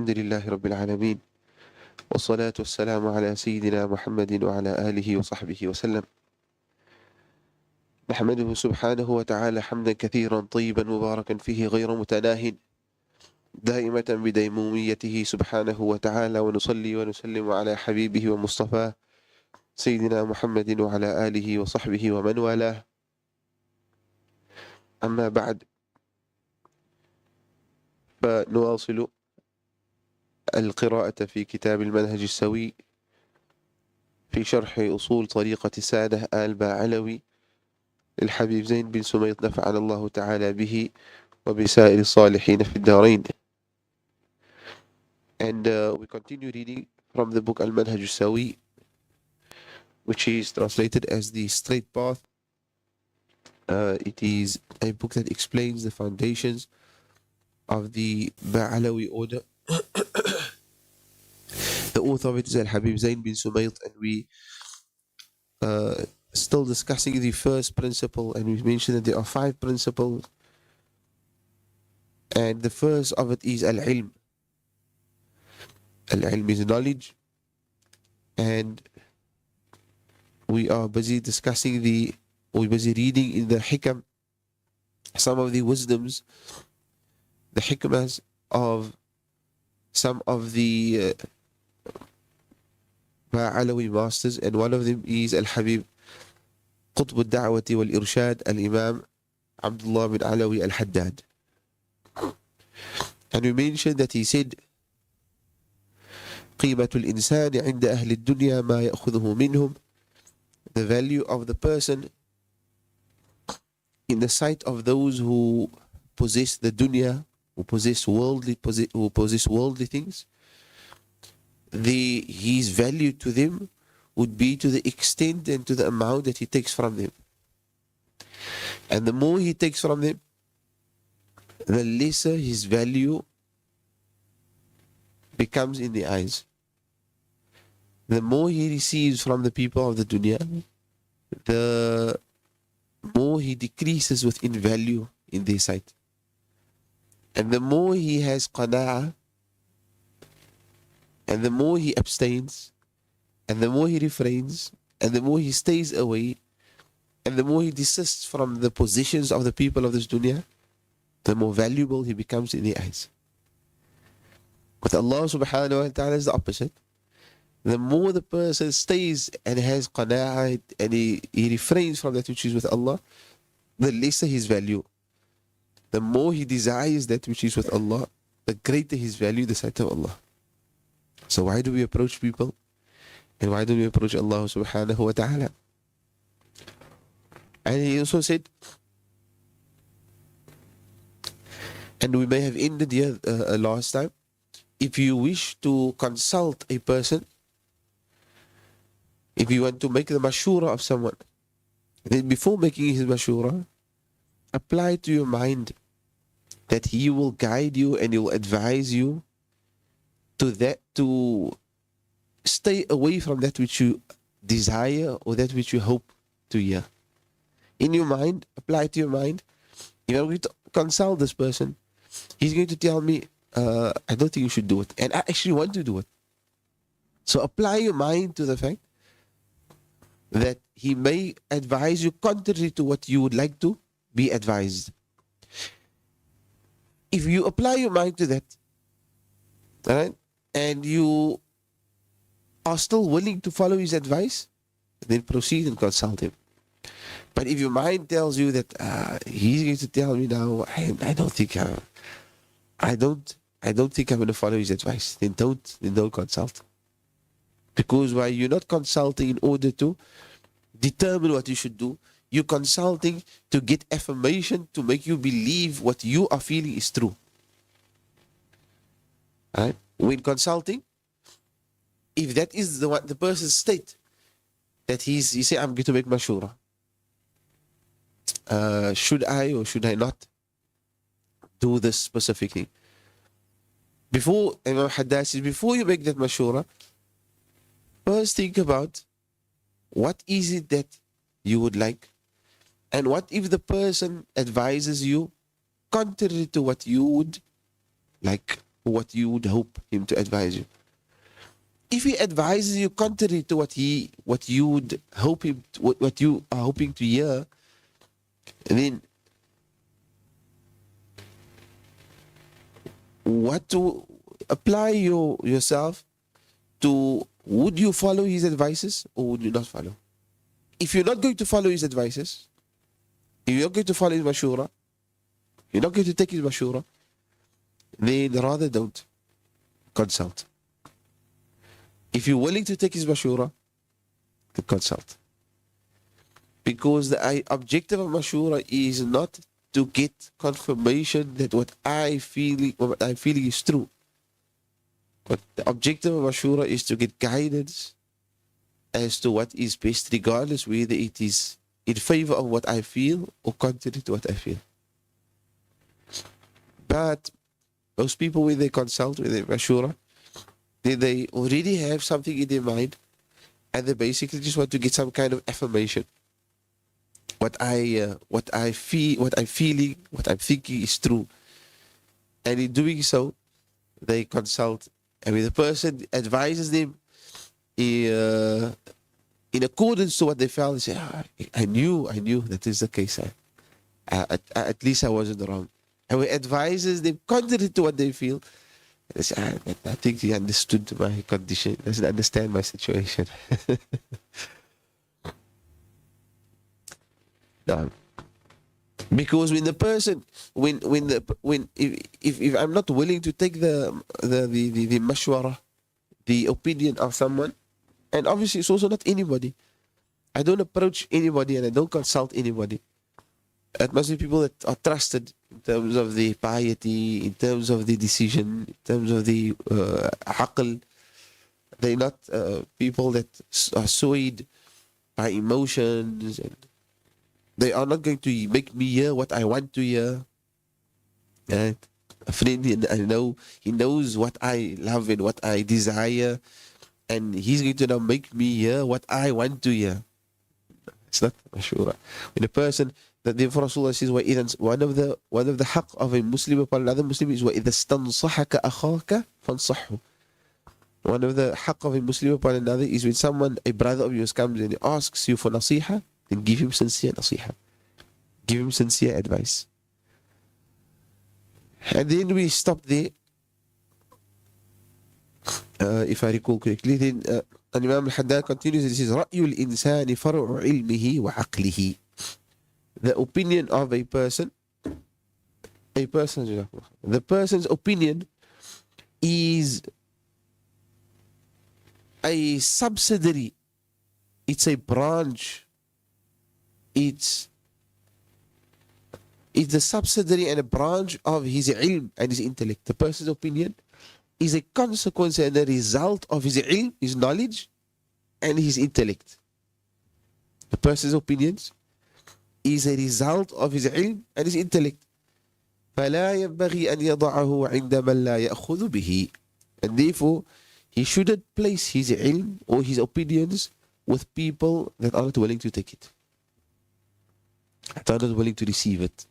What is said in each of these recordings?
الحمد لله رب العالمين والصلاة والسلام على سيدنا محمد وعلى آله وصحبه وسلم. نحمده سبحانه وتعالى حمدا كثيرا طيبا مباركا فيه غير متناه دائمة بديموميته سبحانه وتعالى، ونصلي ونسلم على حبيبه ومصطفاه سيدنا محمد وعلى آله وصحبه ومن والاه. أما بعد، فنواصل القراءة في كتاب المنهج السوي في شرح أصول طريقة السادة آل باعلوي للحبيب زين بن سميط، نفعنا الله تعالى به وبسائر الصالحين في الدارين. And we continue reading from the book Al-Manhaj Al-Sawi, which is translated as the straight path. It is a book that explains the foundations of the Ba'alawi order. The author of it is Al-Habib Zain bin Sumait, and we still discussing the first principle, and we mentioned that there are 5 principles, and the first of it is Al-Ilm. Al-Ilm is knowledge, and we are busy we're busy reading in the Hikam some of the wisdoms, the hikmahs of some of the Ba'alawi masters, and one of them is Al-Habib Qutb al-Da'wati wal-Irshad Al-Imam Abdullah bin Alawi Al-Haddad. And we mentioned that he said, قيمة الإنسان عند أهل الدنيا ما يأخذه منهم. The value of the person in the sight of those who possess the dunya, who possess worldly things, his value to them would be to the extent and to the amount that he takes from them. And the more he takes from them, the lesser his value becomes in the eyes. The more he receives from the people of the dunya, the more he decreases within value in their sight. And the more he has qana'ah, and the more he abstains, and the more he refrains, and the more he stays away, and the more he desists from the possessions of the people of this dunya, the more valuable he becomes in the eyes. With Allah subhanahu wa ta'ala is the opposite. The more the person stays and has qana'ah, and he refrains from that which is with Allah, the lesser his value. The more he desires that which is with Allah, the greater his value in the sight of Allah. So why do we approach people? And why do we approach Allah subhanahu wa ta'ala? And he also said, and we may have ended here last time, if you wish to consult a person, if you want to make the mashura of someone, then before making his mashura, apply to your mind that he will guide you and he will advise you to stay away from that which you desire or that which you hope to hear. In your mind, apply to your mind, if I'm going to consult this person, he's going to tell me, I don't think you should do it, and I actually want to do it. So apply your mind to the fact that he may advise you contrary to what you would like to be advised. If you apply your mind to that, all right, and you are still willing to follow his advice, then proceed and consult him. But if your mind tells you that he's going to tell me now, I don't think I'm going to follow his advice, then don't consult. Because why? You're not consulting in order to determine what you should do. You're consulting to get affirmation to make you believe what you are feeling is true. Right? When consulting, if that is the person's state, that he say, I'm going to make mashura. Should I or should I not do this specific thing? Before, Imam Haddad says, before you make that mashura, first think about what is it that you would like, and what if the person advises you contrary to what you would like. what you would hope him to advise you. If he advises you contrary to what you would hope him, what you are hoping to hear, then what to apply yourself to? Would you follow his advices or would you not follow? If you're not going to follow his advices, if you're not going to follow his mashura, you're not going to take his mashura, then rather don't consult. If you're willing to take his mashura, then consult. Because the objective of mashura is not to get confirmation that what I'm feeling is true. But the objective of mashura is to get guidance as to what is best, regardless whether it is in favor of what I feel or contrary to what I feel. But those people, when they consult with their mashura, they already have something in their mind and they basically just want to get some kind of affirmation. What I'm feeling, what I'm thinking is true. And in doing so, they consult. And when the person advises them in accordance to what they felt, they say, I knew that is the case. At least I wasn't wrong. And when advises them contrary to what they feel, they say, I think he understood my condition, doesn't understand my situation. No. Because when the person, if I'm not willing to take the mashwara, the opinion of someone, and obviously it's also not anybody. I don't approach anybody and I don't consult anybody. It must be people that are trusted in terms of the piety, in terms of the decision, in terms of the aql. They're not people that are swayed by emotions, and they are not going to make me hear what I want to hear. Right? A friend, I know, he knows what I love and what I desire, and he's going to now make me hear what I want to hear. It's not mashura. When a person, that the Rasulullah says, one of the haqq of a Muslim upon another Muslim is وَإِذَا اسْتَنصَحَكَ أَخَاكَ فَانصَحْهُ. One of the haqq of a Muslim upon another is when someone, a brother of yours, comes and asks you for nasiha, then give him sincere nasiha. Give him sincere advice. And then we stop there. If I recall correctly, then Imam al-Haddad continues, he says, رَأْيُ الْإِنسَانِ فَرْعُ عِلْمِهِ وَعَقْلِهِ. The opinion of a person, the person's opinion is a subsidiary. It's a branch. It's the subsidiary and a branch of his ilm and his intellect. The person's opinion is a consequence and a result of his ilm, his knowledge, and his intellect. The person's opinions is a result of his ilm and his intellect. فَلَا يَنْبَغِي أَنْ يَضَعَهُ عِنْدَ مَنْ لَا يَأْخُذُ بِهِ. And therefore, he shouldn't place his ilm or his opinions with people that are not willing to take it, that are not willing to receive it,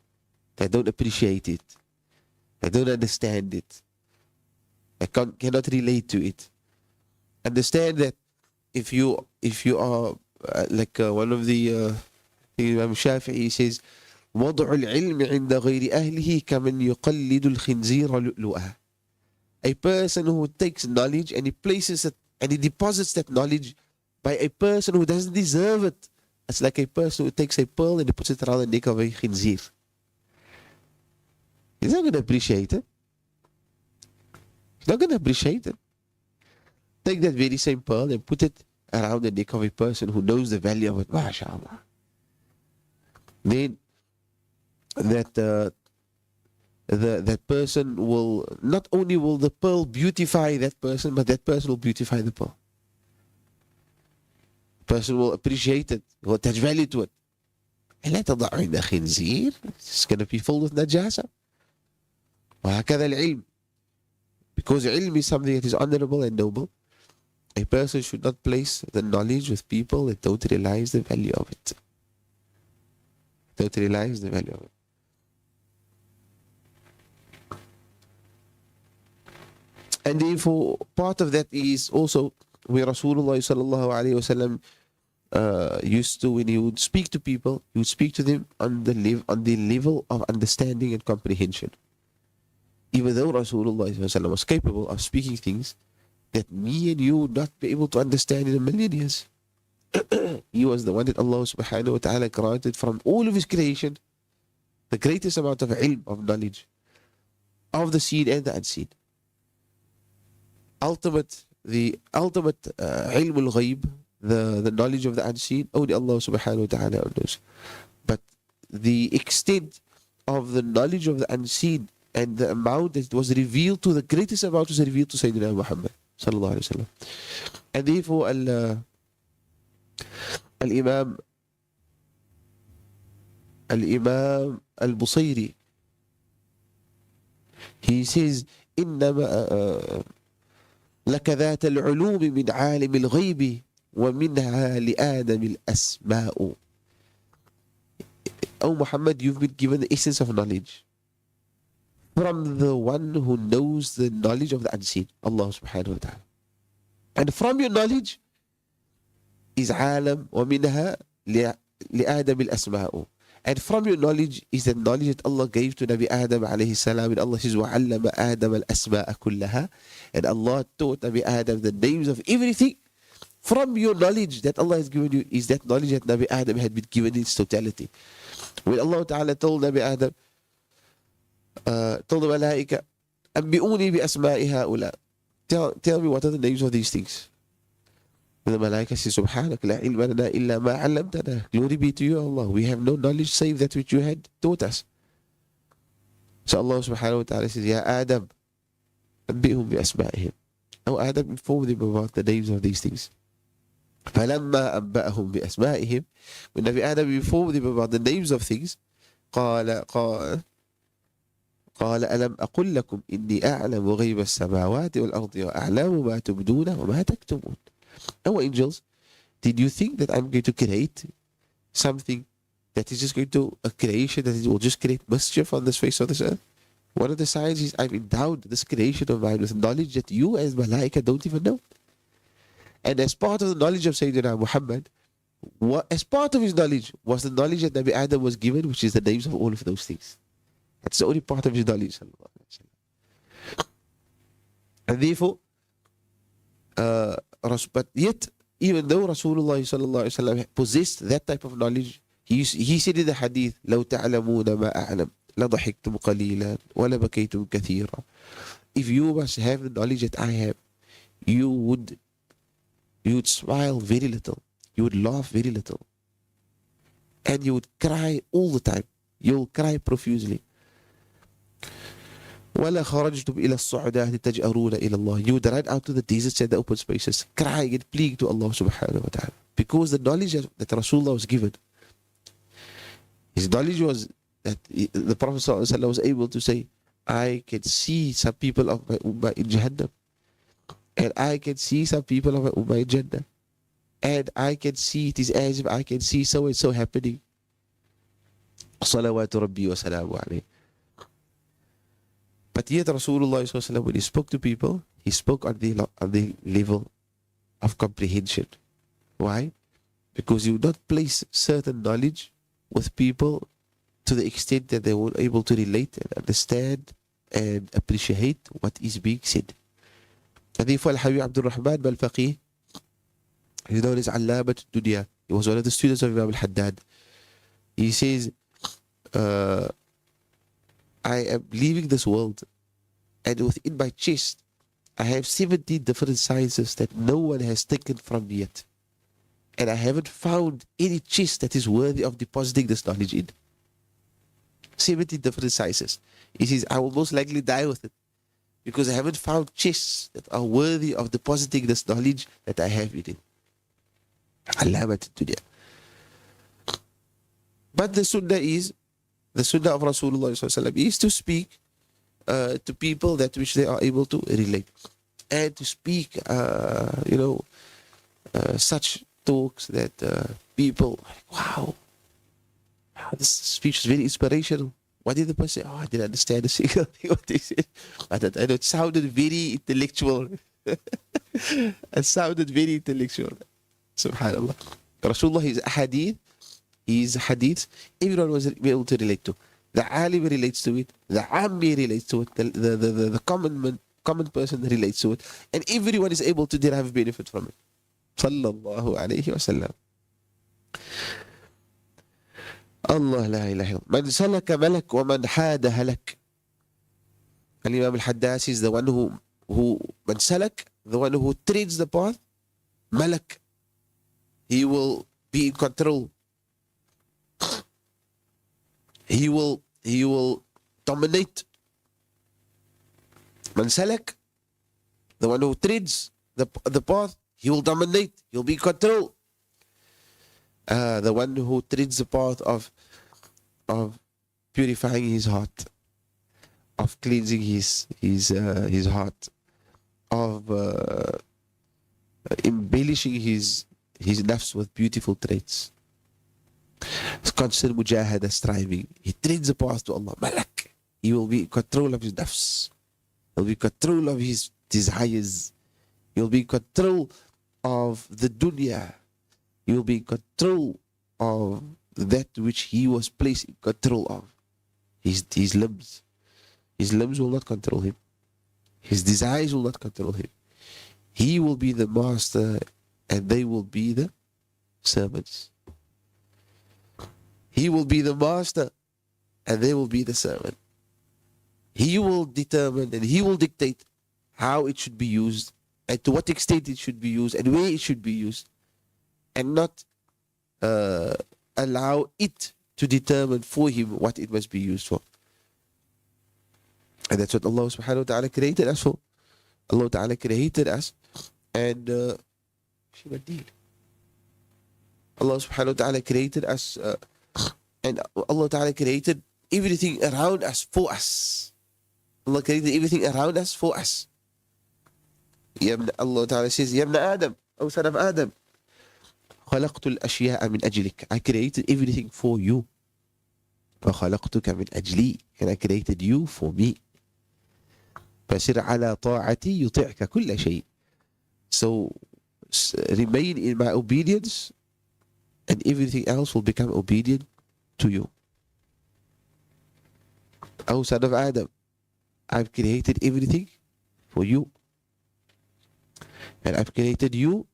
that don't appreciate it, that don't understand it, that cannot relate to it. Understand that if you are like one of the Imam Shafi'i says, وضع العلم عند غير أهله كمن يقلد الخنزير لؤلؤها. A person who takes knowledge and he places it and he deposits that knowledge by a person who doesn't deserve it. It's like a person who takes a pearl and he puts it around the neck of a khinzir. He's not going to appreciate it. He's not going to appreciate it. Take that very same pearl and put it around the neck of a person who knows the value of it. MashaAllah. Then that person will, not only will the pearl beautify that person, but that person will beautify the pearl. The person will appreciate it, will attach value to it. And لا تضع عند خنزير, it's going to be filled with najasa. وهكذا العلم. Because ilm is something that is honorable and noble, a person should not place the knowledge with people that don't realize the value of it. Don't realize the value of it. And therefore, part of that is also where Rasulullah sallallahu alayhi wasallam used to, when he would speak to people, he would speak to them on the level of understanding and comprehension. Even though Rasulullah sallallahu alayhi wasallam was capable of speaking things that me and you would not be able to understand in a million years. He was the one that Allah subhanahu wa ta'ala granted from all of his creation the greatest amount of ilm, of knowledge, of the seen and the unseen. The ultimate ilm al-ghayb, the knowledge of the unseen, only Allah subhanahu wa ta'ala knows. But the extent of the knowledge of the unseen and the amount that was revealed to, the greatest amount was revealed to Sayyidina Muhammad sallallahu alayhi wa sallam. And therefore Al-Imam Al-Busayri, he says, إنما لك ذات العلوم من عالم الغيب ومنها لآدم الأسماء. Oh Muhammad, you've been given the essence of knowledge from the one who knows the knowledge of the unseen, Allah subhanahu wa ta'ala. And from your knowledge is عالم ومنها لآدم الأسماء. And from your knowledge is the knowledge that Allah gave to Nabi Adam alayhi salam. And Allah says, وَعَلَّمَ آدَمَ الْأَسْمَاءَ كُلَّهَا. And Allah taught Nabi Adam the names of everything. From your knowledge that Allah has given you is that knowledge that Nabi Adam had been given in its totality. When Allah Ta'ala told Nabi Adam, told the Malaika, أَنْبِئُونِي بِأَسْمَاءِ هَؤُلَاء. Tell me what are the names of these things. And the Malaika says, Subhanak, la ilma lana illa ma 'allamtana. Glory be to you, Allah. We have no knowledge save that which you had taught us. So Allah subhanahu wa ta'ala says, Ya Adam, أنبئهم بأسمائهم. Oh Adam, inform them about the names of these things. فَلَمَّا أَنْبَأَهُمْ بِأَسْمَائِهِمْ. When Nabi Adam informed them about the names of things, قال ألم أقل لكم إني أعلم غيب السماوات والأرض وأعلم ما تبدون وما تكتمون. Oh angels, did you think that I'm going to create something that is just going to, a creation that will just create mischief on this face of this earth? One of the signs is I've endowed this creation of mine with knowledge that you as Malaika don't even know. And as part of the knowledge of Sayyidina Muhammad, as part of his knowledge was the knowledge that Nabi Adam was given, which is the names of all of those things. That's the only part of his knowledge. And therefore, but yet, even though Rasulullah sallallahu alaihi wasallam possessed that type of knowledge, he said in the hadith, لو تعلمون ما أعلم لضحكتم قليلا ولبكيتم كثيرا. If you must have the knowledge that I have, you would smile very little, you would laugh very little, and you would cry all the time. You'll cry profusely. وَلَا خَرَجْتُمْ إِلَى الصُّعُدَاةِ تَجْأَرُونَ إِلَى اللَّهِ. You would run out to the deserts and the open spaces, crying and pleading to Allah subhanahu wa ta'ala. Because the knowledge that Rasulullah was given, his knowledge was that the Prophet sallallahu alaihi wasallam was able to say, I can see some people of my ummah in Jahannam, and I can see some people of my ummah in Jannah, and I can see, it is as if I can see so and so happening. Salawatu Rabbi wa salamu alayhi. But yet Rasulullah sallallahu alaihi wasallam, when he spoke to people, he spoke on the level of comprehension. Why? Because you would not place certain knowledge with people to the extent that they were able to relate and understand and appreciate what is being said. And therefore Al-Habib Abdul Rahman Al-Faqih, he's known as Allabat Dunya. He was one of the students of Imam Al-Haddad. He says, I am leaving this world, and within my chest I have 70 different sciences that no one has taken from me yet. And I haven't found any chest that is worthy of depositing this knowledge in. 70 different sciences. He says, I will most likely die with it, because I haven't found chests that are worthy of depositing this knowledge that I have in it. Allamat Dunya. But the sunnah of Rasulullah is to speak to people that which they are able to relate, and to speak, such talks that people, wow, this speech is very inspirational. What did the person say? Oh, I didn't understand a single thing what they said. I know it sounded very intellectual. It sounded very intellectual. Subhanallah. Rasulullah, his hadith, everyone was able to relate to. The alim relates to it. The ammi relates to it. The common person relates to it. And everyone is able to derive benefit from it. Sallallahu alayhi wa sallam. Allah la ilaha illallah. Man salaka malak wa man hada halak. Al-Imam al-Haddasi is the one who man salak, the one who treads the path, malak. He will be in control. He will dominate. Man salak, the one who treads the path, he will dominate. He'll be in control. The one who treads the path of purifying his heart, of cleansing his heart, of embellishing his nafs with beautiful traits. It's constant mujahada, striving. He treads the path to Allah. Malak. He will be in control of his nafs. He'll be in control of his desires. He'll be in control of the dunya. He will be in control of that which he was placed in control of. His limbs. His limbs will not control him. His desires will not control him. He will be the master and they will be the servants. He will be the master and they will be the servant. He will determine and he will dictate how it should be used and to what extent it should be used and where it should be used, and not allow it to determine for him what it must be used for. And that's what Allah subhanahu wa ta'ala created us for. Allah ta'ala created us and Allah subhanahu wa ta'ala created us and Allah ta'ala created everything around us for us. Allah created everything around us for us. Allah ta'ala says, Ya ibn Adam, O son of Adam, خلقت الأشياء من أجلك. I created everything for you. فخلقتك من أجلي. And I created you for me. فسر على طاعتي يطيعك كل شيء. So remain in my obedience and everything else will become obedient to you. O son of Adam, I've created everything for you. And I've created you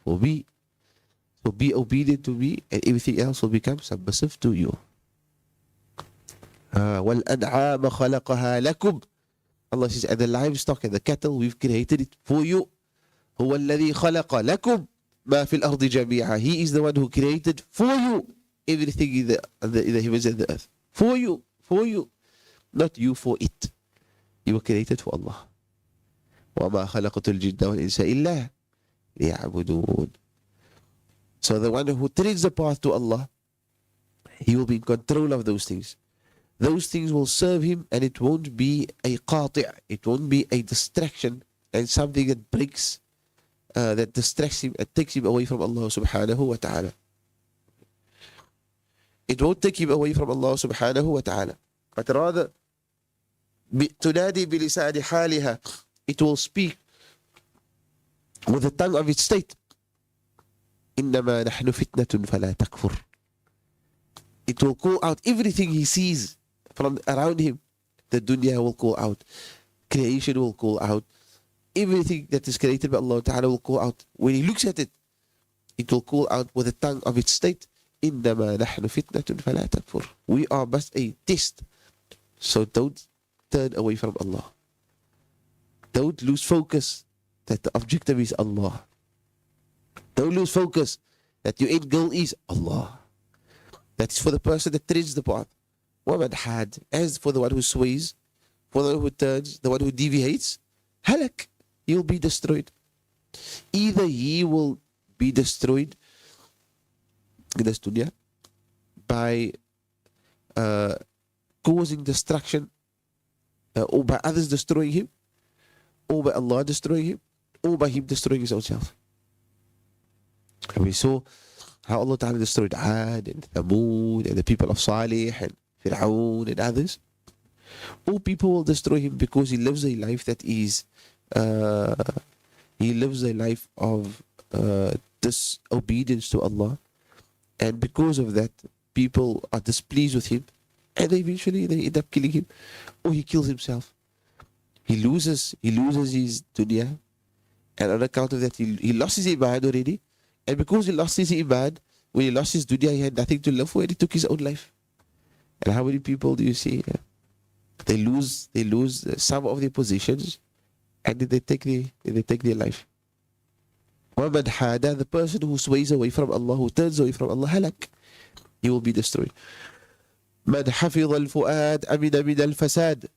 for me. So be obedient to me and everything else will become submissive to you. وَالْأَنْعَامَ خَلَقَهَا لَكُمْ. Allah says, and the livestock and the cattle, we've created it for you. هُوَ الَّذِي خَلَقَ لَكُمْ مَا فِي الْأَرْضِ جَمِيعًا. He is the one who created for you everything in the heavens and the earth. For you. Not you for it. You were created for Allah. وَمَا خَلَقْتُ الْجِنَّ وَالْإِنسَ إِلَّا لِيَعْبُدُونَ. So the one who treads the path to Allah, he will be in control of those things. Those things will serve him and it won't be a qati', it won't be a distraction and something that breaks, that distracts him and takes him away from Allah subhanahu wa ta'ala. It won't take him away from Allah subhanahu wa ta'ala. But rather, تنادي بلسان حالها, it will speak with the tongue of its state. إنما نحن فتنة فلا تكفر. It will call out everything he sees from around him. The dunya will call out. Creation will call out. Everything that is created by Allah Ta'ala will call out. When he looks at it, it will call out with the tongue of its state. إنما نحن فتنة فلا تكفر. We are but a test. So don't turn away from Allah. Don't lose focus that the objective is Allah. Don't lose focus that your end goal is Allah. That is for the person that treads the path. وَمَنْ had, as for the one who sways, for the one who turns, the one who deviates, halak, he will be destroyed. Either he will be destroyed in this dunya by causing destruction, or by others destroying him, or by Allah destroying him, or by him destroying his own self. And we saw how Allah Ta'ala destroyed Ad and Thamud and the people of Salih and Fir'aun and others. Or people will destroy him because he lives a life that is, uh, he lives a life of disobedience to Allah. And because of that, people are displeased with him. And eventually they end up killing him. Or he kills himself. He loses his dunya. And on account of that, he lost his iman already. And because he lost his iman, when he lost his dunya, he had nothing to live for, and he took his own life. And how many people do you see? They lose some of their positions, and then they take their life. وَمَنْ حَادَ, the person who sways away from Allah, who turns away from Allah, halak, he will be destroyed. مَنْ حَفِظَ الْفُؤَادَ أَمِنَ مِنَ الْفَسَادِ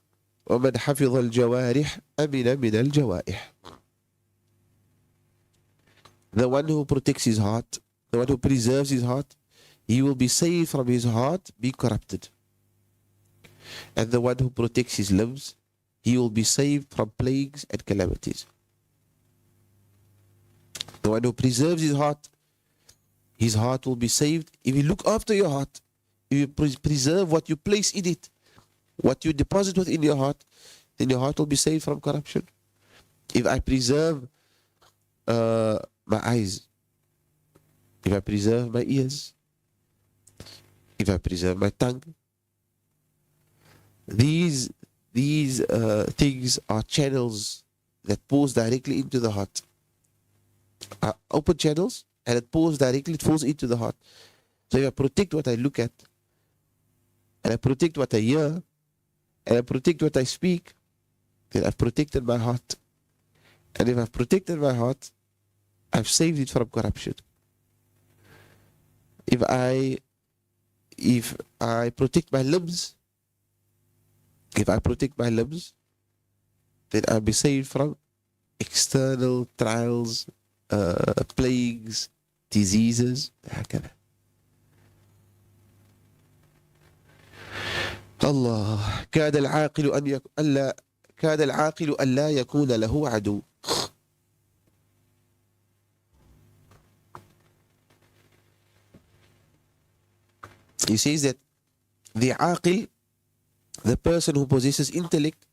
وَمَنْ حَفِظَ الْجَوَارِحِ أَمِنَ مِنَ الْجَوَائِحِ. The one who protects his heart, the one who preserves his heart, he will be saved from his heart being corrupted. And the one who protects his limbs, he will be saved from plagues and calamities. The one who preserves his heart will be saved. If you look after your heart, if you preserve what you place in it, what you deposit within your heart, then your heart will be saved from corruption. If I preserve my eyes, if I preserve my ears, if I preserve my tongue, these things are channels that pours directly into the heart. Are open channels, and it pours directly, it falls into the heart. So if I protect what I look at, and I protect what I hear, and I protect what I speak, then I've protected my heart. And if I've protected my heart, I've saved it from corruption. If I protect my limbs, then I'll be saved from external trials, plagues, diseases. Allah, كاد العاقل أن لا يكون له عدو. He says that the aqil, the person who possesses intellect,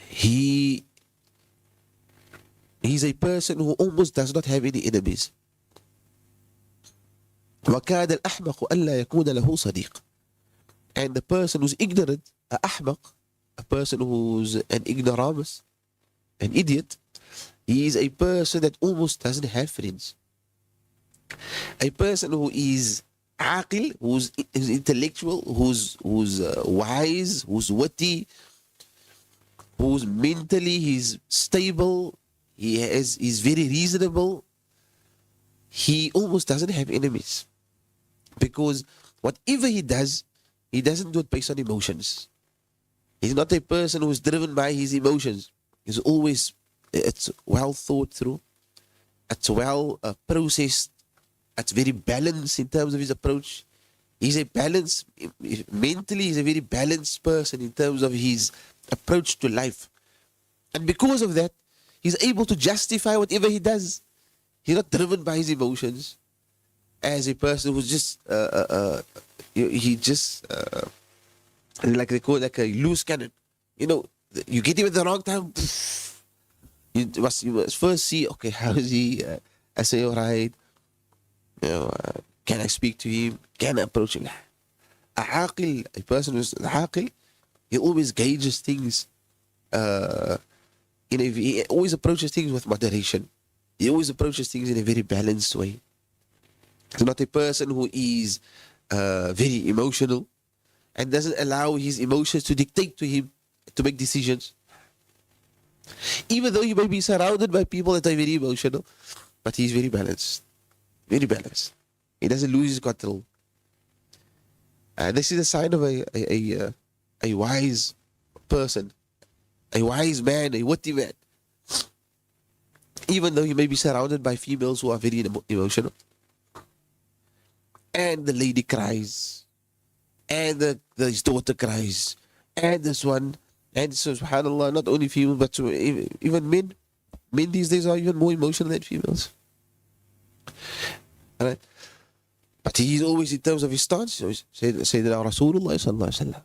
he's a person who almost does not have any enemies. وَكَادَ الْأَحْمَقُ أَلَّا يَكُونَ لَهُ صَدِيقٌ. And the person who's ignorant, a person who's an ignoramus, an idiot, he is a person that almost doesn't have friends. A person who is aqil, who's intellectual, who's wise, who's witty, who's mentally he's stable, he's very reasonable, he almost doesn't have enemies. Because whatever he does, he doesn't do it based on emotions. He's not a person who's driven by his emotions. It's well thought through, it's well processed, it's very balanced in terms of his approach. He's a balanced, mentally he's a very balanced person in terms of his approach to life. And because of that, he's able to justify whatever he does. He's not driven by his emotions as a person who's just, like they call it, like a loose cannon. You know, you get him at the wrong time, you must first see, okay, how is he? I say, all right. You know, can I speak to him? Can I approach him? A person who's aqil, he always gauges things. He always approaches things with moderation. He always approaches things in a very balanced way. He's not a person who is very emotional and doesn't allow his emotions to dictate to him to make decisions. Even though he may be surrounded by people that are very emotional, but he's very balanced. Very balanced. He doesn't lose his control. This is a sign of a wise person, a wise man, a witty man. Even though he may be surrounded by females who are very emotional. And the lady cries. And his daughter cries. And this one. And so, subhanAllah, not only females, but even men. Men these days are even more emotional than females. Alright. But he's always, in terms of his stance, Sayyidina Rasulullah sallallahu alaihi wasallam.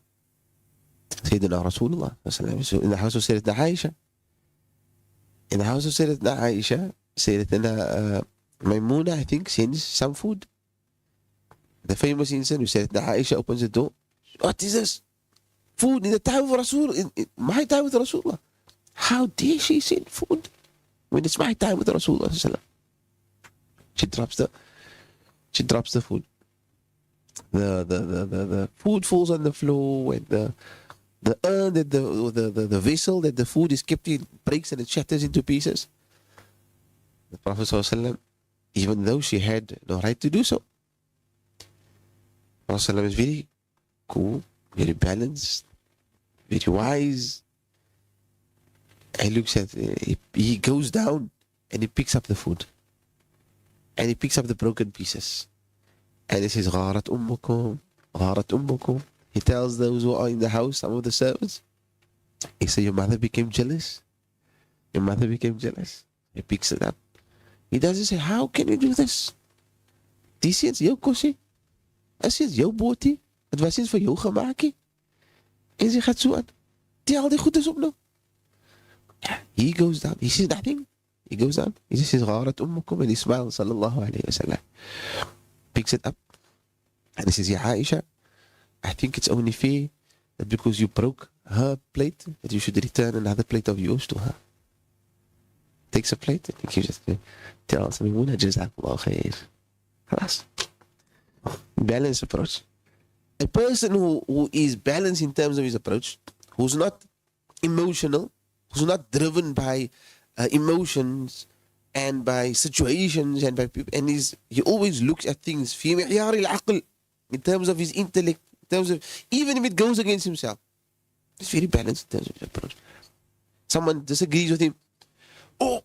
Sayyidina Rasulullah sallallahu alaihi wasallam. In the house of Sayyidatuna Aisha. In the house of Sayyidatuna Aisha, Sayyidatuna Maimuna, I think, sends some food. The famous incident, Sayyidatuna Aisha opens the door. What is this? Food in the time of Rasul, in my time with Rasulullah. How dare she send food when it's my time with Rasulullah sallallahu alaihi wasallam? She drops the food. The food falls on the floor, and the urn that the vessel that the food is kept in breaks and it shatters into pieces. The Prophet ﷺ, even though she had no right to do so, Prophet ﷺ is very cool, very balanced, very wise. He looks at, he goes down and he picks up the food. And he picks up the broken pieces. And he says, غارت أمكم, غارت أمكم. He tells those who are in the house, some of the servants, he said, your mother became jealous. Your mother became jealous. He picks it up. He doesn't say, how can you do this? Dis is jou kossie. Dis is jou botie. Het was eens vir jou gemaak. En sy gaat so aan. Tel die goedes op nou. He goes down. He says nothing. He goes down. He just says, غارت أمكم. And he smiles, sallallahu alayhi wa sallam. Picks it up. And he says, Ya Aisha, I think it's only fair that because you broke her plate, that you should return another plate of yours to her. Takes a plate and he gives it to me. Tells me, Muna, jazakallah khair. Khalas. Balanced approach. A person who is balanced in terms of his approach, who's not emotional, who's not driven by emotions and by situations and by people, and he always looks at things في معيار العقل, in terms of his intellect, in terms of, even if it goes against himself. It's very balanced in terms of his approach. Someone disagrees with him. Oh,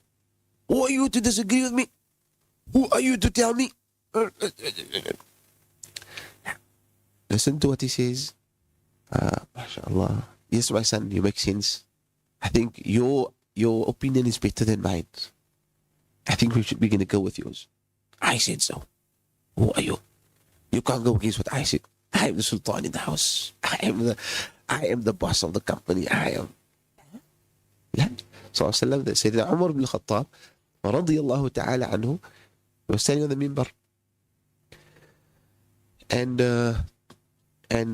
who are you to disagree with me? Who are you to tell me? Listen to what he says. MashaAllah. Yes, my son, you make sense. I think your opinion is better than mine. I think we should begin to go with yours. I said so. Who are you? You can't go against what I said. I am the Sultan in the house. I am the boss of the company. I am. لا. So Sayyidina Umar ibn al-Khattab radiyallahu ta'ala anhu was standing on the minbar. And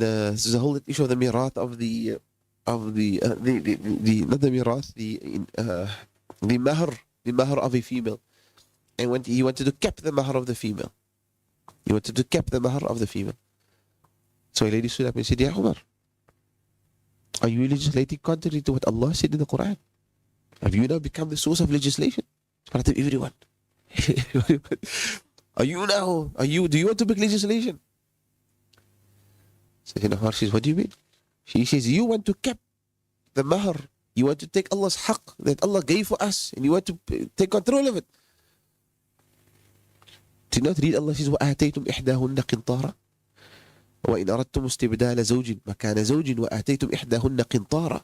this is the whole issue of the mirath of the not the mirath, the mahr of a female. And when he wanted to cap the mahr of the female. He wanted to cap the mahr of the female. So a lady stood up and said, Ya Umar, are you legislating contrary to what Allah said in the Quran? Have you now become the source of legislation? In front of everyone. Do you want to make legislation? So Umar says, what do you mean? She says, you want to cap the mahr. You want to take Allah's haqq that Allah gave for us, and you want to take control of it. Did not read Allah says, وَآتَيْتُمْ إِحْدَاهُنَّ قِنْطَارًا وَإِنْ أَرَدْتُمُ اسْتِبْدَالَ زَوْجٍ مَكَانَ زَوْجٍ وَآتَيْتُمْ إِحْدَاهُنَّ قِنْطَارًا.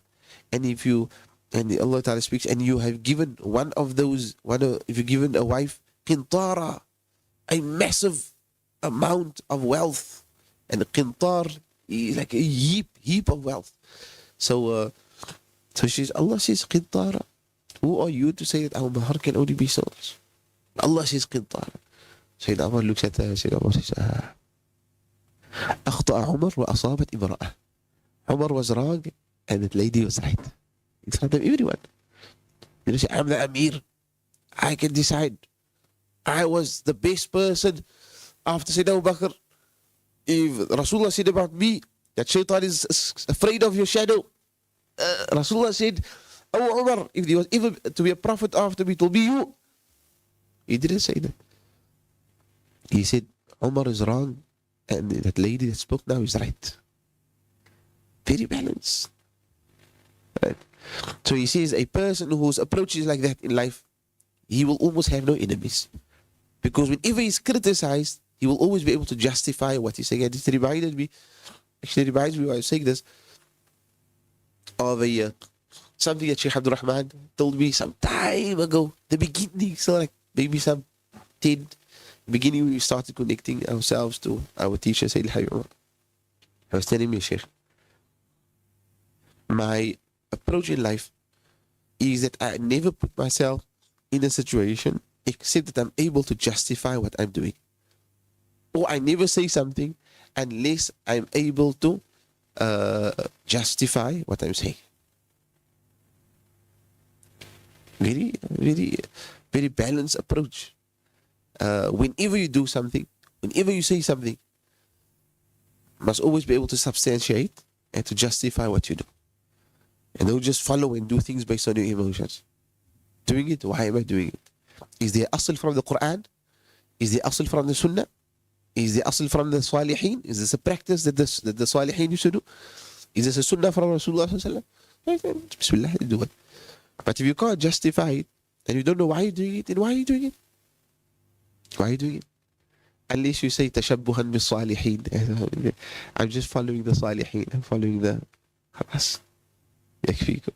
And Allah Ta'ala speaks, and you have given if you given a wife qintara, a massive amount of wealth, and the qintar is like a heap of wealth. So Allah says qintara. Who are you to say that our mahar can only be so much? Allah says qintara. Sayyidina Umar looks at her, Sayyidina Umar says, أخطأ عمر وأصابت امرأة. Umar was wrong and that lady was right. In front of everyone. You know, say, I'm the Amir. I can decide. I was the best person after Sayyidina Abu Bakr. If Rasulullah said about me that shaitan is afraid of your shadow, Rasulullah said, Oh Umar, if there was ever to be a prophet after me, it will be you. He didn't say that. He said, Umar is wrong, and that lady that spoke now is right. Very balanced. Right? So he says, a person whose approach is like that in life, he will almost have no enemies. Because whenever he's criticized, he will always be able to justify what he's saying. And it reminds me while I was saying this, of something that Shaykh Abdul Rahman told me some time ago, the beginning, so like maybe some 10, beginning when we started connecting ourselves to our teacher, Sayyid Al-Habib, I was telling me, Sheikh, my approach in life is that I never put myself in a situation except that I'm able to justify what I'm doing. Or I never say something unless I'm able to justify what I'm saying. Very, very, very balanced approach. Whenever you do something, whenever you say something, must always be able to substantiate and to justify what you do. And don't just follow and do things based on your emotions. Doing it, why am I doing it? Is there asl from the Quran? Is there asl from the Sunnah? Is there asl from the Salihin? Is this a practice that the Salihin used to do? Is this a Sunnah from Rasulullah sallallahu alaihi wasallam? Bismillah, do it. But if you can't justify it, and you don't know why you're doing it, then why are you doing it? Why are you doing it? Unless you say, tashabbuhan bis salihin. I'm just following the salihin. I'm following the khalas. Yakfikum.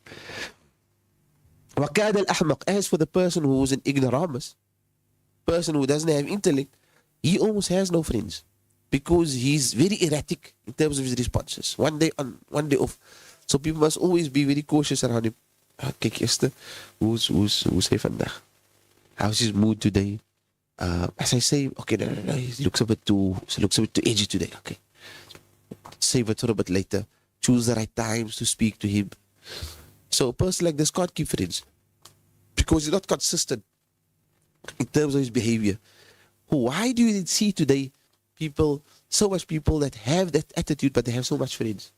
وَكَادَ الْأَحْمَقِ. As for the person who is an ignoramus, person who doesn't have intellect, he almost has no friends because he's very erratic in terms of his responses. One day on, one day off. So people must always be very cautious around him. Kijk eerst, hoe is hy vandag? How's his mood today? As I say, okay, no, he looks a bit too edgy today. Okay, save it for a bit later. Choose the right times to speak to him. So a person like this can't keep friends because he's not consistent in terms of his behavior. Why do you see today so much people that have that attitude, but they have so much friends?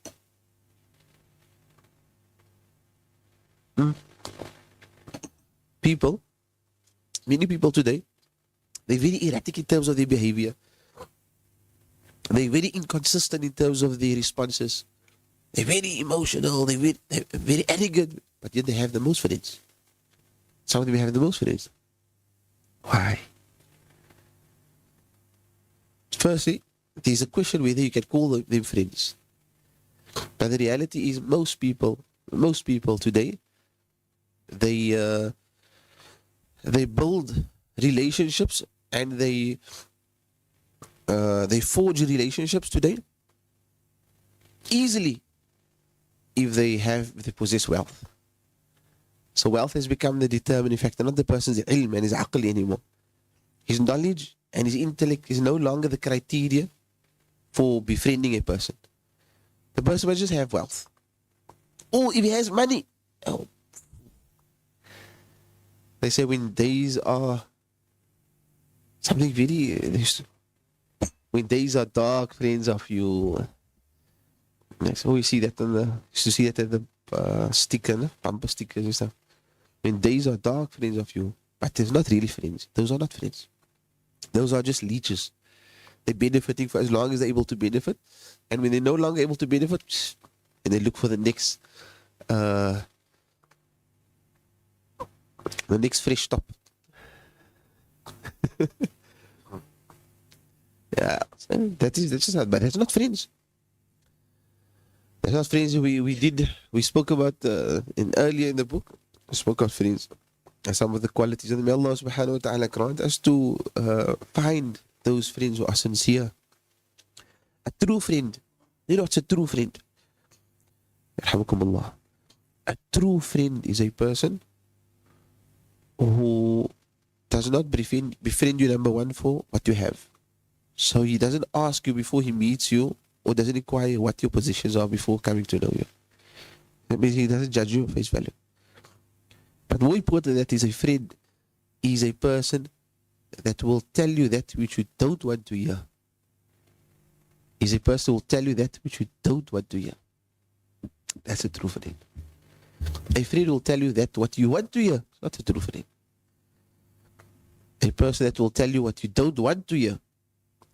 Many people today, they're very erratic in terms of their behavior. They're very inconsistent in terms of their responses. They're very emotional, they're very arrogant, but yet they have the most friends. Some of them have the most friends. Why? Firstly, there's a question whether you can call them friends. But the reality is most people today, they build relationships and they forge relationships today easily if they possess wealth. So wealth has become the determining factor, not the person's ilm and his aql anymore. His knowledge and his intellect is no longer the criteria for befriending a person. The person must just have wealth. Or if he has money, they say when days are something very, when days are dark, friends of you. So we see that used to see that at the sticker, bumper stickers and stuff. When days are dark, friends of you. But there's not really friends. Those are not friends. Those are just leeches. They're benefiting for as long as they're able to benefit. And when they're no longer able to benefit, and they look for the next fresh top. Yeah, that's just not, but that's not friends. That's not friends. We spoke about earlier in the book. We spoke about friends and some of the qualities of them. May Allah subhanahu wa ta'ala grant us to find those friends who are sincere. A true friend. You know what's a true friend? Yarhamukumullah. A true friend is a person who does not befriend you, number one, for what you have. So he doesn't ask you before he meets you, or doesn't inquire what your positions are before coming to know you. That means he doesn't judge you at face value. But more important than that is a friend is a person that will tell you that which you don't want to hear. Is a person who will tell you that which you don't want to hear. That's a true friend. A friend will tell you that what you want to hear. Not a true friend. A person that will tell you what you don't want to hear.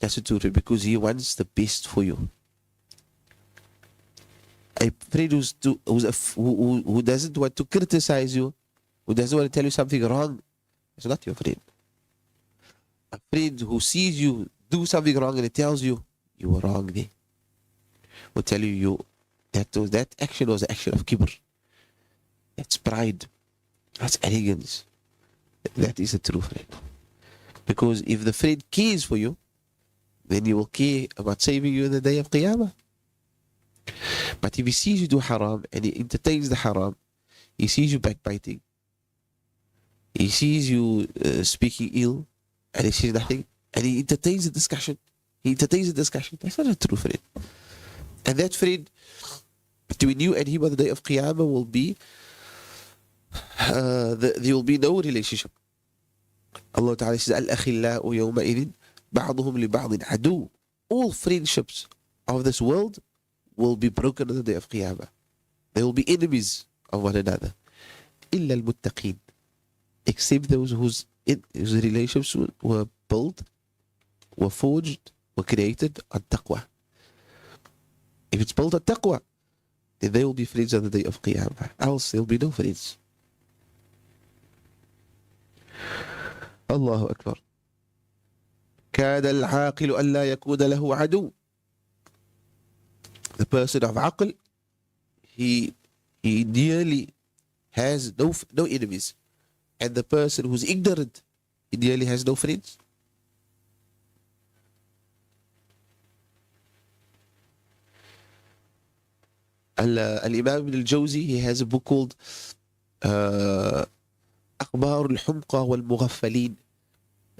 That's a true friend, because he wants the best for you. A friend who doesn't want to criticize you, who doesn't want to tell you something wrong, is not your friend. A friend who sees you do something wrong and he tells you you were wrong there, will tell you that action was the action of kibr. That's pride. That's arrogance. That is a true friend. Because if the friend cares for you, then he will care about saving you in the day of Qiyamah. But if he sees you do haram and he entertains the haram, he sees you backbiting, he sees you speaking ill, and he sees nothing, and he entertains the discussion. That's not a true friend. And that friend between you and him on the day of Qiyamah will be, there will be no relationship. Allah Ta'ala says, Al-akhillau yawma'idhin ba'duhum li ba'din adu. All friendships of this world will be broken on the day of Qiyamah. They will be enemies of one another. Illa al-muttaqeen. Except those whose relationships were built, were forged, were created on taqwa. If it's built on taqwa, then they will be friends on the day of Qiyamah. Else there will be no friends. Allahu Akbar. كاد العاقل ألا يكون له عدو. The person of aql, he nearly has no enemies. And the person who's ignorant, he nearly has no friends. Al-Imam Ibn al-Jawzi, he has a book called أخبار الحمقى والمغفلين.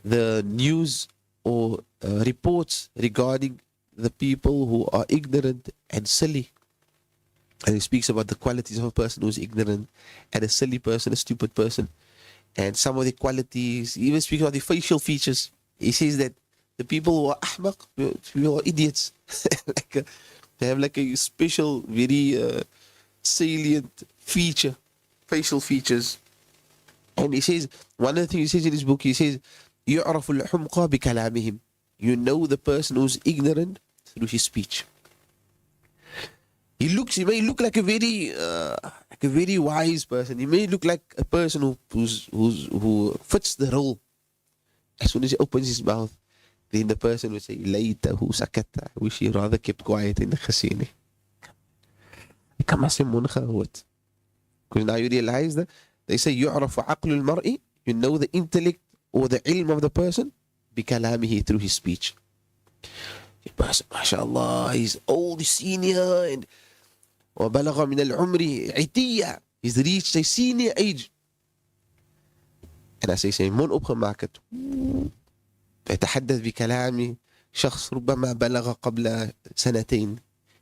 The news or reports regarding the people who are ignorant and silly. And he speaks about the qualities of a person who's ignorant and a silly person, a stupid person. And some of the qualities, he even speaks about the facial features. He says that the people who are ahmaq, people who are idiots, they have like a special, very salient feature, facial features. And he says, one of the things he says in his book, he says, يُعْرَفُ الْحُمْقَى بِكَلَامِهِمْ. You know the person who's ignorant through his speech. He may look like a very wise person. He may look like a person who fits the role. As soon as he opens his mouth, then the person will say, "Laytahu sakata." I wish he rather kept quiet in the khasini. Because now you realize that they say, "يُعْرَفُ عَقْلُ الْمَرْءِ." You know the intellect or the ilm of the person بِكَلَامِهِ, through his speech. The person, mashallah, he's old, senior, and وَبَلَغَ مِنَ الْعُمْرِ عِتِيَّةً. He's reached a senior age. En als hij zijn mond opgemaakt heeft, يتحدث بكلام شخص ربما بلغ قبل سنتين.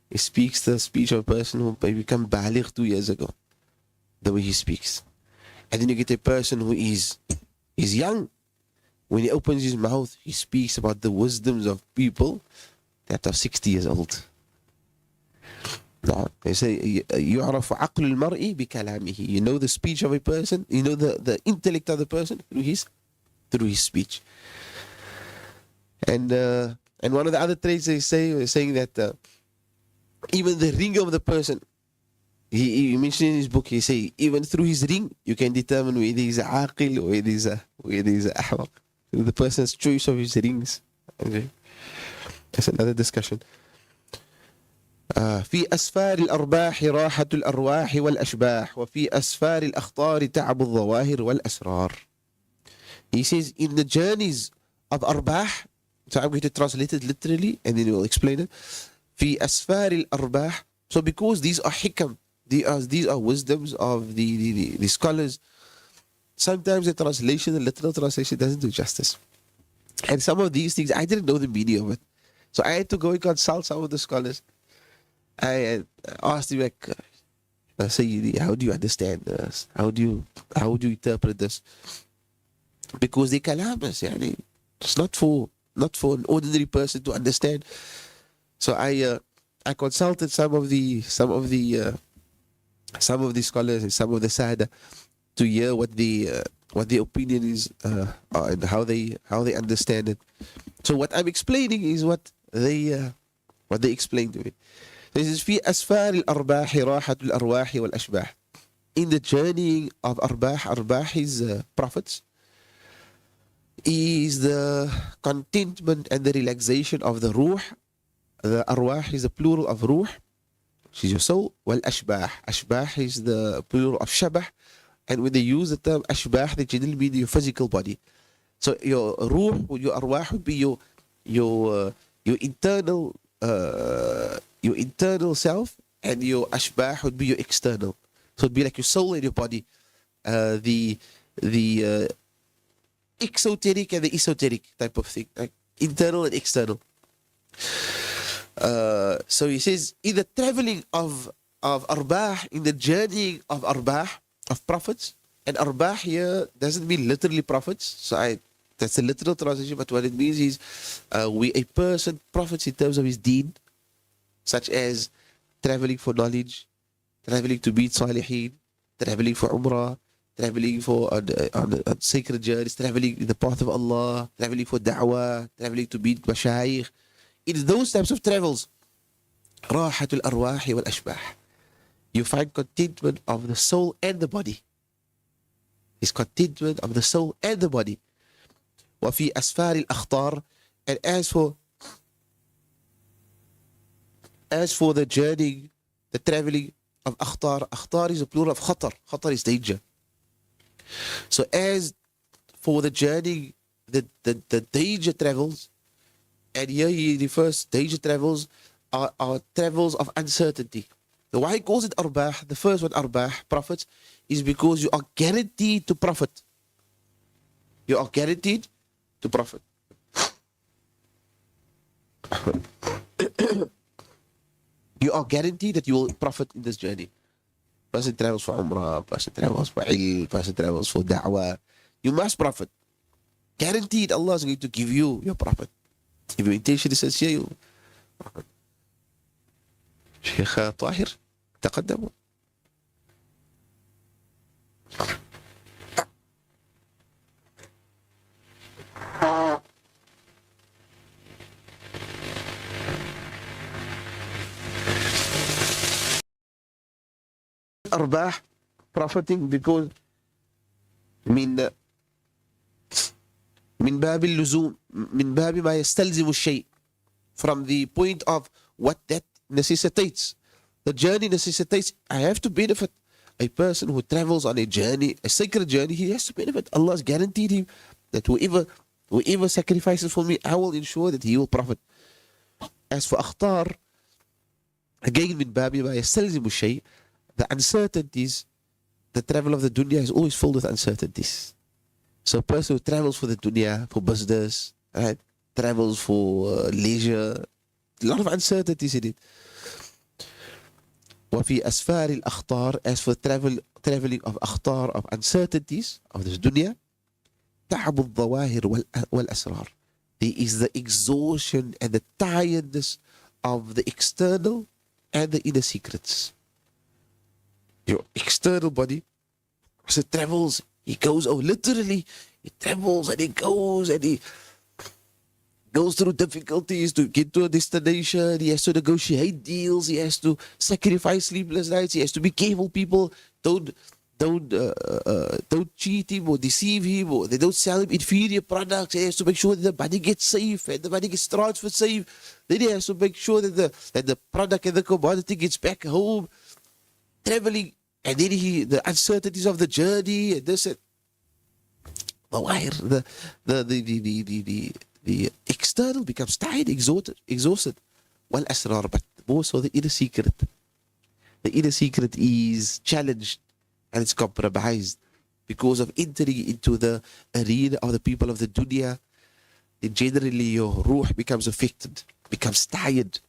He speaks the speech of a person who became بالغ 2 years ago. The way he speaks. And then you get a person who is young. When he opens his mouth, he speaks about the wisdoms of people that are 60 years old. No, they say, يُعْرَفُ عَقْلُ الْمَرْءِ بِكَلَامِهِ. You know the speech of a person, you know the intellect of the person through his speech. And one of the other traits they say is saying that even the ring of the person, he mentioned in his book, he say even through his ring you can determine whether he's a aqil or whether he's a ahwaq. The person's choice of his rings. Okay. That's another discussion. في أسفار الأرباح راحة الأرواح والأشباح وفي أسفار الأخطار تعب الظواهر والأسرار. He says in the journeys of arbah, so I'm going to translate it literally and then we'll explain it. في أسفار الأرباح. So because these are hikam, these are wisdoms of the scholars, sometimes the literal translation doesn't do justice. And some of these things, I didn't know the meaning of it. So I had to go and consult some of the scholars. I asked him, like, Sayyidi, how do you understand this? How do you interpret this? Because the kalam is, it's not for an ordinary person to understand. So I consulted some of the scholars and some of the sada to hear what the opinion is and how they understand it. So what I'm explaining is what they explained to me. This is في أسفار الأرباح راحة الأرواح والأشباح. In the journeying of arbah is prophets, is the contentment and the relaxation of the ruh. The arwah is the plural of ruh, which is your soul. Well, ashbah is the plural of shabah. And when they use the term ashbah, they generally mean your physical body. So your ruh, your arwah would be your internal self, and your ashbah would be your external. So it'd be like your soul and your body, the exoteric and the esoteric type of thing, like internal and external. So he says, in the traveling of arbah, in the journeying of arbah, of prophets, and arbah here doesn't mean literally prophets. So that's a literal translation, but what it means is we a person profits in terms of his deen, such as traveling for knowledge, traveling to meet salihin, traveling for umrah, traveling for on sacred journeys, traveling in the path of Allah, traveling for da'wah, traveling to meet mashayikh. In those types of travels, راحة الأرواح والأشباح, you find contentment of the soul and the body. It's contentment of the soul and the body. وفي أسفار الأخطار, and as for the journey, the traveling of أخطار, أخطار is a plural of خطر. خطر is danger. So as for the journey, the danger travels, and here he refers danger travels are travels of uncertainty. So why he calls it arbah, the first one arbah, profits, is because you are guaranteed to profit. You are guaranteed to profit. You are guaranteed that you will profit in this journey. Person travels for umrah, person travels for ilm, person travels for da'wah. You must profit. Guaranteed Allah is going to give you your profit. If your intention is sincere, you profit. شيخ طاهر تقدموا. أرباح, profiting, because من باب اللزوم, من باب ما يستلزم الشيء, from the point of what that necessitates. The journey necessitates, I have to benefit. A person who travels on a journey, a sacred journey, he has to benefit. Allah has guaranteed him that whoever sacrifices for me, I will ensure that he will profit. As for akhtar, again من باب ما يستلزم الشيء, the uncertainties, the travel of the dunya is always filled with uncertainties. So a person who travels for the dunya, for business, right, travels for leisure, a lot of uncertainties in it. وفي أسفار الأخطار, as for traveling of أخطار, of uncertainties of this dunya, تعب الظواهر والأسرار. There is the exhaustion and the tiredness of the external and the inner secrets. Your external body, as it travels, he goes, literally, he travels and he goes and he goes through difficulties to get to a destination. He has to negotiate deals. He has to sacrifice sleepless nights. He has to be careful people don't cheat him or deceive him, or they don't sell him inferior products. He has to make sure that the money gets safe and the money gets transferred safe. Then he has to make sure that the product and the commodity gets back home. Traveling, and then the uncertainties of the journey and this and the external becomes tired, exhausted. Well, asrar, but more so the inner secret. The inner secret is challenged and it's compromised because of entering into the arena of the people of the dunya. Then generally your ruh becomes affected, becomes tired.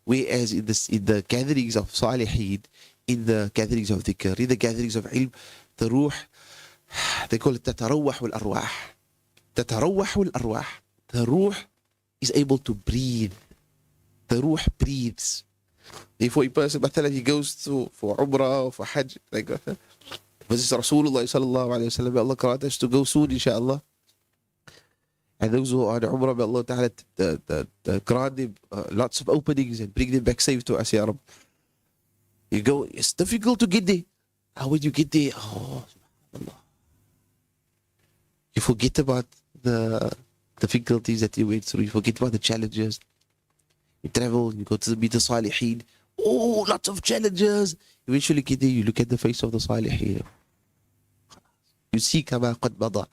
Whereas in the gatherings of salihin, in the gatherings of dhikr, in the gatherings of ilm, the ruh, they call it تتروح والأرواح. تتروح والأرواح. The ruh is able to breathe. The ruh breathes. Therefore, a person, مثلا, he goes for umrah or for hajj, like that. Visits Rasulullah sallallahu alayhi wa sallam. May Allah grant us to go soon, inshallah. And those who are on umrah, may Allah ta'ala grant them lots of openings and bring them back safe to us, ya Rabb. You go, it's difficult to get there. How would you get there? Oh, subhanallah. You forget about the difficulties that you went through. You forget about the challenges. You travel, you go to meet the salihin. Oh, lots of challenges. Eventually get there, you look at the face of the salihin. You see kama qad mada.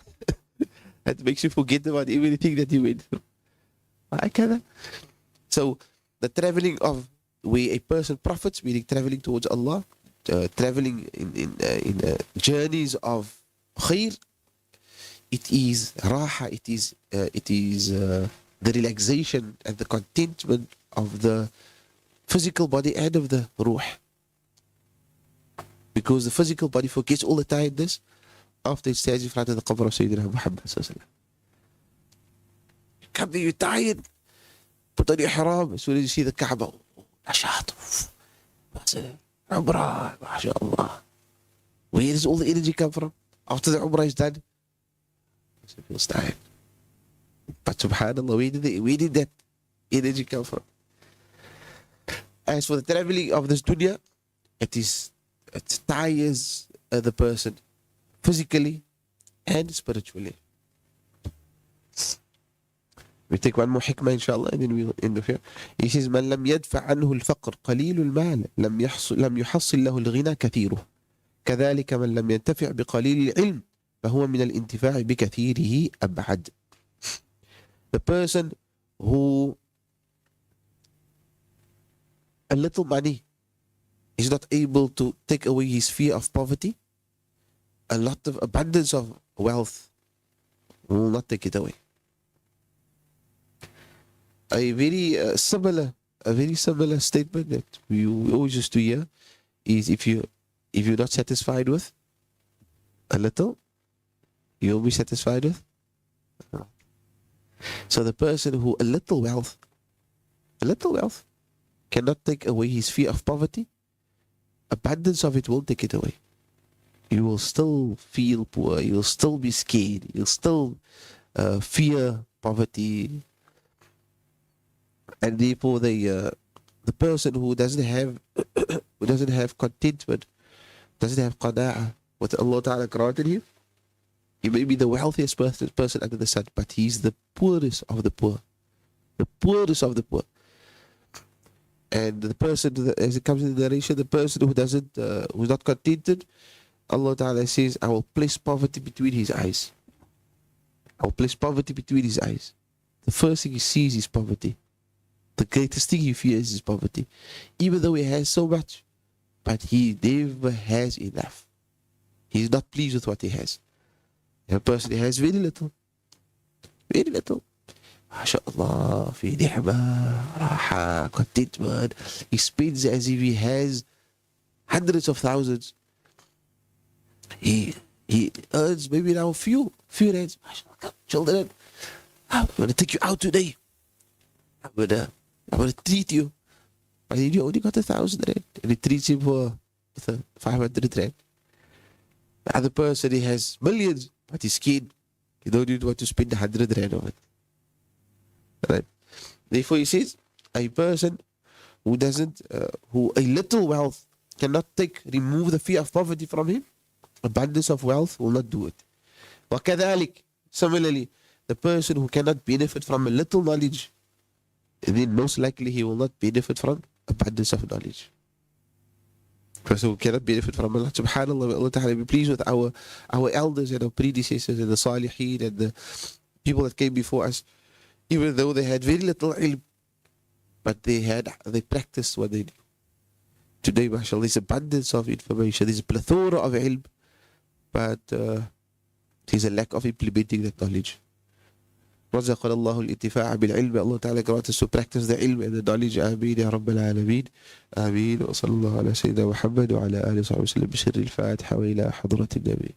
That makes you forget about everything that you went through. وهكذا. So the traveling of where a person profits, meaning traveling towards Allah, traveling in journeys of khair, it is raha, it is the relaxation and the contentment of the physical body and of the ruh. Because the physical body forgets all the tiredness after it stands in front of the qabr of Sayyidina Muhammad. You come there, you're tired, put on your ihram, as soon as you see the Kaaba, nashat, Umrah, mashallah. Where does all the energy come from? After the Umrah is done, it feels tired. But subhanAllah, where did that energy come from? As for the traveling of this dunya, it tires the person physically and spiritually. We take one more hikmah inshallah and then we'll end of here. He says, من لم يدفع عنه الفقر قليل المال لم يحصل له الغنى كثيره كذلك من لم ينتفع بقليل العلم فهو من الانتفاع بكثيره أبعد. The person who a little money is not able to take away his fear of poverty, a lot of abundance of wealth will not take it away. A very similar statement that we always used to hear is if you're not satisfied with a little, you'll be satisfied with. So the person who a little wealth cannot take away his fear of poverty, abundance of it won't take it away. You will still feel poor, you'll still be scared, you'll still fear poverty. And therefore the person who doesn't have contentment, doesn't have qana'ah, what Allah Ta'ala granted him, he may be the wealthiest person under the sun, but he's the poorest of the poor. The poorest of the poor. And the person, as it comes in the narration, the person who's not contented, Allah Ta'ala says, I will place poverty between his eyes. I will place poverty between his eyes. The first thing he sees is poverty. The greatest thing he fears is poverty. Even though he has so much, but he never has enough. He's not pleased with what he has. And a person who has very little, MashaAllah, fi ni'mah, raha, contentment. He spends as if he has hundreds of thousands. He earns maybe now a few rands. MashaAllah, come, children, I'm going to take you out today. I'm going to treat you. But you only got 1,000 rand. And he treats him with 500 rand. The other person, he has millions, but he's scared. He don't even want to spend 100 rand on it. Right? Therefore, he says, a person who who a little wealth cannot remove the fear of poverty from him, abundance of wealth will not do it. وَكَذَلِكَ, similarly, the person who cannot benefit from a little knowledge, then most likely he will not benefit from abundance of knowledge. Person who cannot benefit from Allah, subhanAllah, Allah Ta'ala be pleased with our elders and our predecessors and the salihin and the people that came before us. Even though they had very little ilm, but they practiced what they knew. Today, mashallah, there's abundance of information, there's a plethora of ilm, but there's a lack of implementing that knowledge. رزقنا الله الانتفاع بالعلم. Allah Ta'ala grant us to practice the ilm and the knowledge. آمين يا رب العالمين. آمين. وصلى الله على سيدنا محمد وعلى آله وصحبه وسلم بسر الفاتحة وإلى حضرة النبي.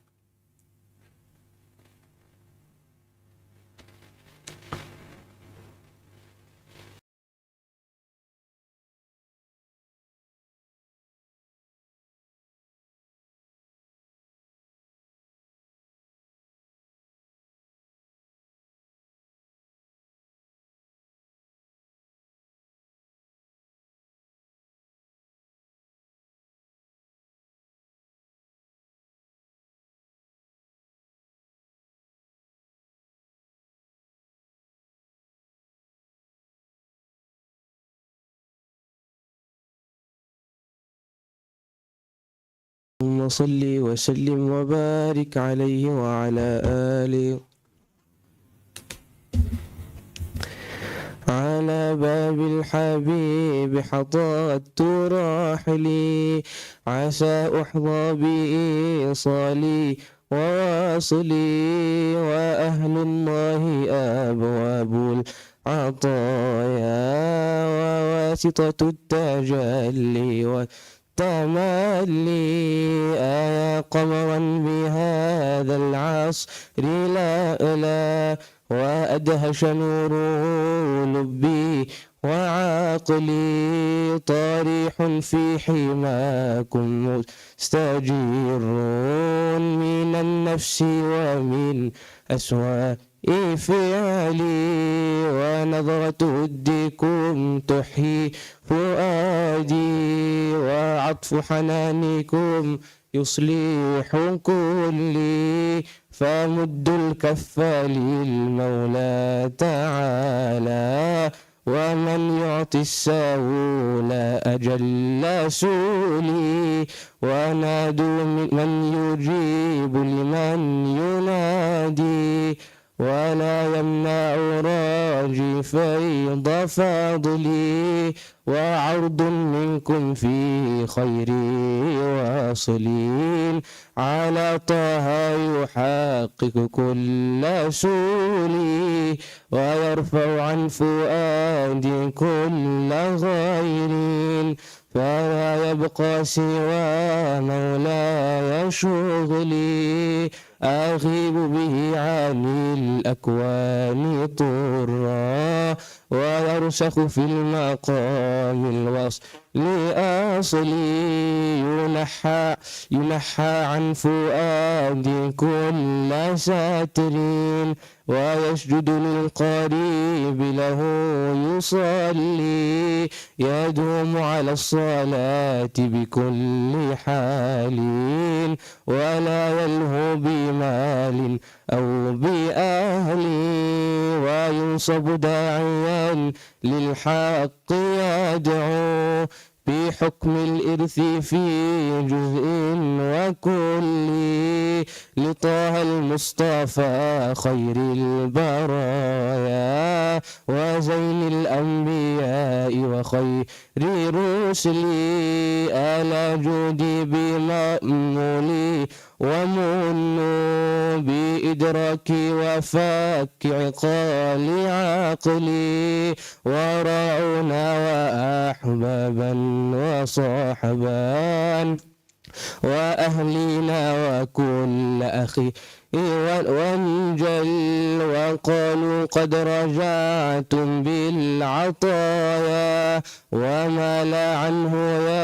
اللهم صل وسلم وبارك عليه وعلى آله على باب الحبيب حطت راحلي، عسى أحظى بإيصالي وواصلي، وأهل الله أبواب العطايا، وواسطة التجلي والتملي، أيا قمرا بهذا العصر لا وأدهش نور لبي وعقلي، طريح في حماكم مستجير من النفس ومن أسوأ فعلي، ونظرة ودكم تحيي فؤادي، وعطف حنانكم يصلح كلي، فمد الكف للمولى تعالى، ومن يعطي السهول أجل سولي، ونادوا من يجيب لمن ينادي، ولا يمنع راجي فيض فضلي، وعرض منكم في خيري واصلين، على طه يحقق كل سولي، ويرفع عن فؤادي كل غير، فلا يبقى سوى مولاي شغلي، أغيب به عن الأكوان طرا، ويرسخ في المقام الوصل لأصلي، ينحى عن فؤادي كل ساتر، ويسجد للقريب له يصلي، يدوم على الصلاة بكل حال، ولا يلهو بمال أو بأهل، وينصب داعيا للحق يدعو، بحكم الإرث في جزء وكل، لطه المصطفى خير البرايا، وزين الأنبياء وخير رسلي، ألا جودي بمأمولي ومنوا بإدراكي وفك عقال عقلي، ورعونا وأحبابا وصحبا وأهلنا وكل أخي وانجل، وقالوا قد رجعتم بالعطايا، وما لا عنه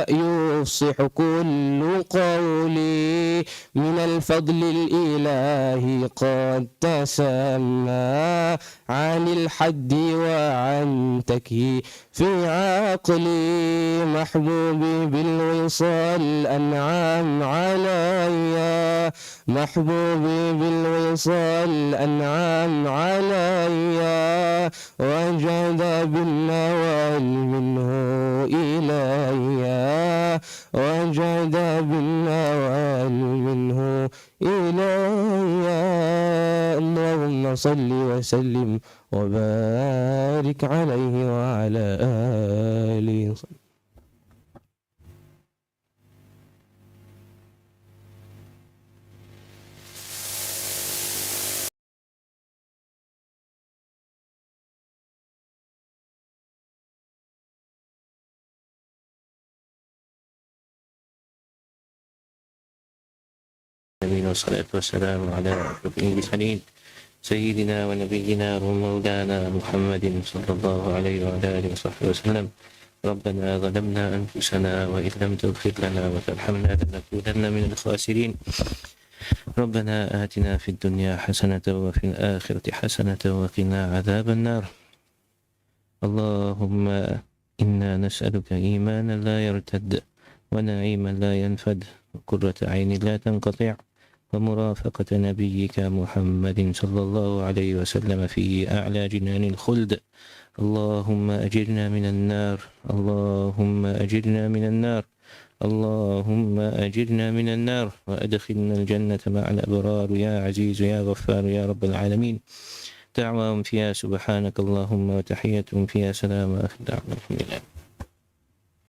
يفصح كل قولي، من الفضل الإلهي قد تسمى عن الحد وعن تكييف عقلي، محبوبي بالوصال أنعم عليا، محبوبي بالوصال أنعم عليا، وجد بالنوال منه إليا، وجد بالنوال منه إليا، اللهم صل وسلم وبارك عليه وعلى آله. والصلاة والسلام على أشرف المرسلين سيدنا ونبينا ومولانا محمد صلى الله عليه وعلى آله وصحبه وسلم. ربنا ظلمنا أنفسنا وإن لم تغفر لنا وترحمنا لنكونن من الخاسرين. ربنا آتنا في الدنيا حسنة وفي الآخرة حسنة وقنا عذاب النار. اللهم إنا نسألك إيمانا لا يرتد ونعيما لا ينفد وقرة عين لا تنقطع ومرافقة نبيك محمد صلى الله عليه وسلم في أعلى جنان الخلد. اللهم أجرنا من النار، اللهم أجرنا من النار، اللهم أجرنا من النار وأدخلنا الجنة مع الأبرار يا عزيز يا غفار يا رب العالمين. دعواهم فيها سبحانك اللهم وتحيتهم فيها سلام، آخر دعوانا الحمد لله.